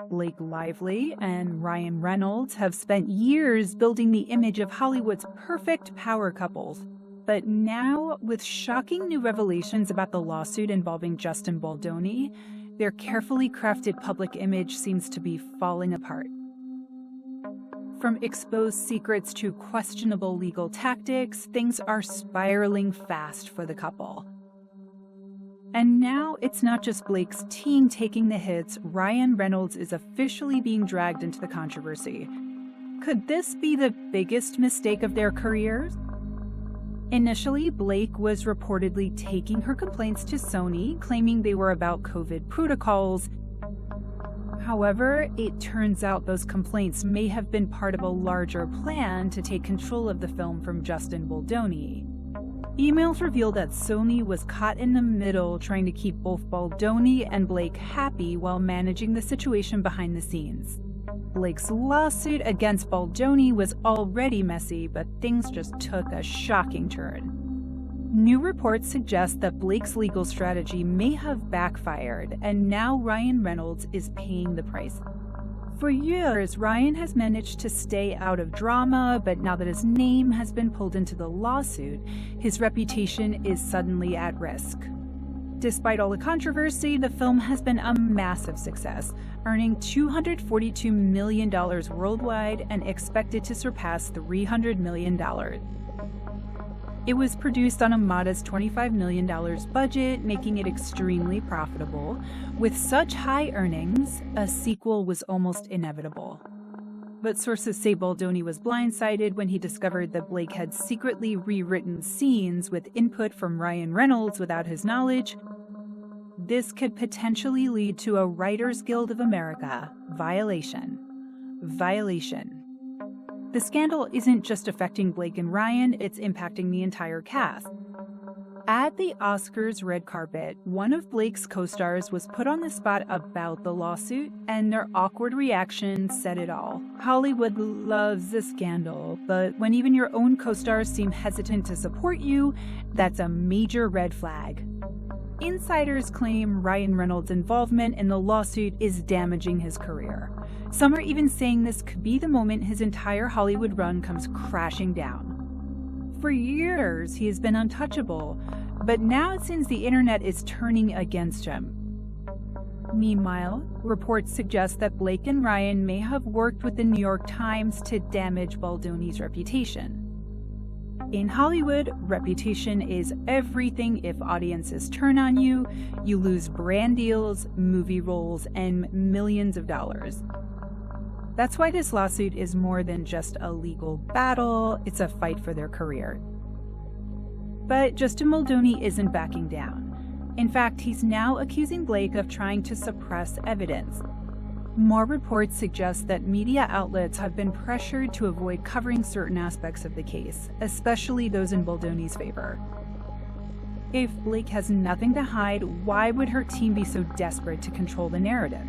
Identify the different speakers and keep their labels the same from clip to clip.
Speaker 1: Blake Lively and Ryan Reynolds have spent years building the image of Hollywood's perfect power couples. But now, with shocking new revelations about the lawsuit involving Justin Baldoni, their carefully crafted public image seems to be falling apart. From exposed secrets to questionable legal tactics, things are spiraling fast for the couple. And now it's not just Blake's team taking the hits, Ryan Reynolds is officially being dragged into the controversy. Could this be the biggest mistake of their careers? Initially, Blake was reportedly taking her complaints to Sony, claiming they were about COVID protocols. However, it turns out those complaints may have been part of a larger plan to take control of the film from Justin Baldoni. Emails reveal that Sony was caught in the middle, trying to keep both Baldoni and Blake happy while managing the situation behind the scenes. Blake's lawsuit against Baldoni was already messy, but things just took a shocking turn. New reports suggest that Blake's legal strategy may have backfired, and now Ryan Reynolds is paying the price. For years, Ryan has managed to stay out of drama, but now that his name has been pulled into the lawsuit, his reputation is suddenly at risk. Despite all the controversy, the film has been a massive success, earning $242 million worldwide and expected to surpass $300 million. It was produced on a modest $25 million budget, making it extremely profitable. With such high earnings, a sequel was almost inevitable. But sources say Baldoni was blindsided when he discovered that Blake had secretly rewritten scenes with input from Ryan Reynolds without his knowledge. This could potentially lead to a Writers Guild of America violation. The scandal isn't just affecting Blake and Ryan, it's impacting the entire cast. At the Oscars red carpet, one of Blake's co-stars was put on the spot about the lawsuit, and their awkward reaction said it all. Hollywood loves a scandal, but when even your own co-stars seem hesitant to support you, that's a major red flag. Insiders claim Ryan Reynolds' involvement in the lawsuit is damaging his career. Some are even saying this could be the moment his entire Hollywood run comes crashing down. For years, he has been untouchable, but now it seems the internet is turning against him. Meanwhile, reports suggest that Blake and Ryan may have worked with the New York Times to damage Baldoni's reputation. In Hollywood, reputation is everything. If audiences turn on you, you lose brand deals, movie roles, and millions of dollars. That's why this lawsuit is more than just a legal battle, it's a fight for their career. But Justin Baldoni isn't backing down. In fact, he's now accusing Blake of trying to suppress evidence. More reports suggest that media outlets have been pressured to avoid covering certain aspects of the case, especially those in Baldoni's favor. If Blake has nothing to hide, why would her team be so desperate to control the narrative?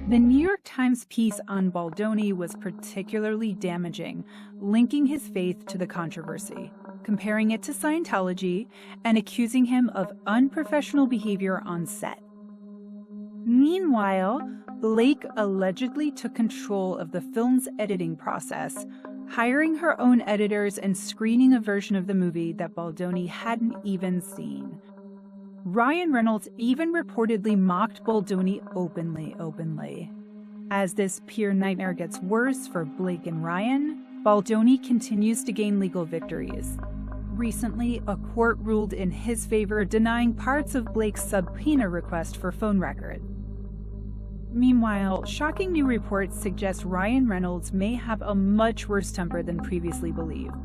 Speaker 1: The New York Times piece on Baldoni was particularly damaging, linking his faith to the controversy, comparing it to Scientology, and accusing him of unprofessional behavior on set. Meanwhile, Blake allegedly took control of the film's editing process, hiring her own editors and screening a version of the movie that Baldoni hadn't even seen. Ryan Reynolds even reportedly mocked Baldoni openly. As this peer nightmare gets worse for Blake and Ryan, Baldoni continues to gain legal victories. Recently, a court ruled in his favor, denying parts of Blake's subpoena request for phone records. Meanwhile, shocking new reports suggest Ryan Reynolds may have a much worse temper than previously believed.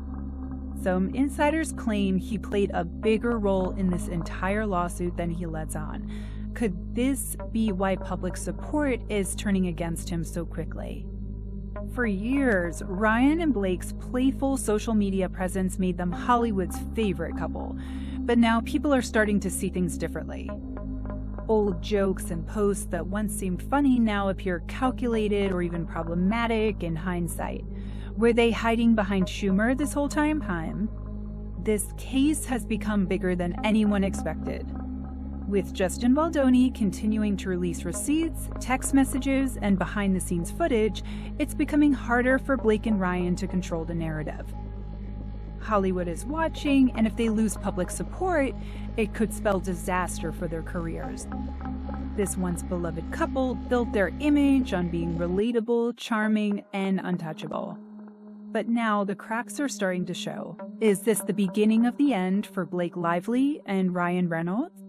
Speaker 1: Some insiders claim he played a bigger role in this entire lawsuit than he lets on. Could this be why public support is turning against him so quickly? For years, Ryan and Blake's playful social media presence made them Hollywood's favorite couple, but now people are starting to see things differently. Old jokes and posts that once seemed funny now appear calculated or even problematic in hindsight. Were they hiding behind Schumer this whole time? This case has become bigger than anyone expected. With Justin Baldoni continuing to release receipts, text messages, and behind-the-scenes footage, it's becoming harder for Blake and Ryan to control the narrative. Hollywood is watching, and if they lose public support, it could spell disaster for their careers. This once beloved couple built their image on being relatable, charming, and untouchable. But now the cracks are starting to show. Is this the beginning of the end for Blake Lively and Ryan Reynolds?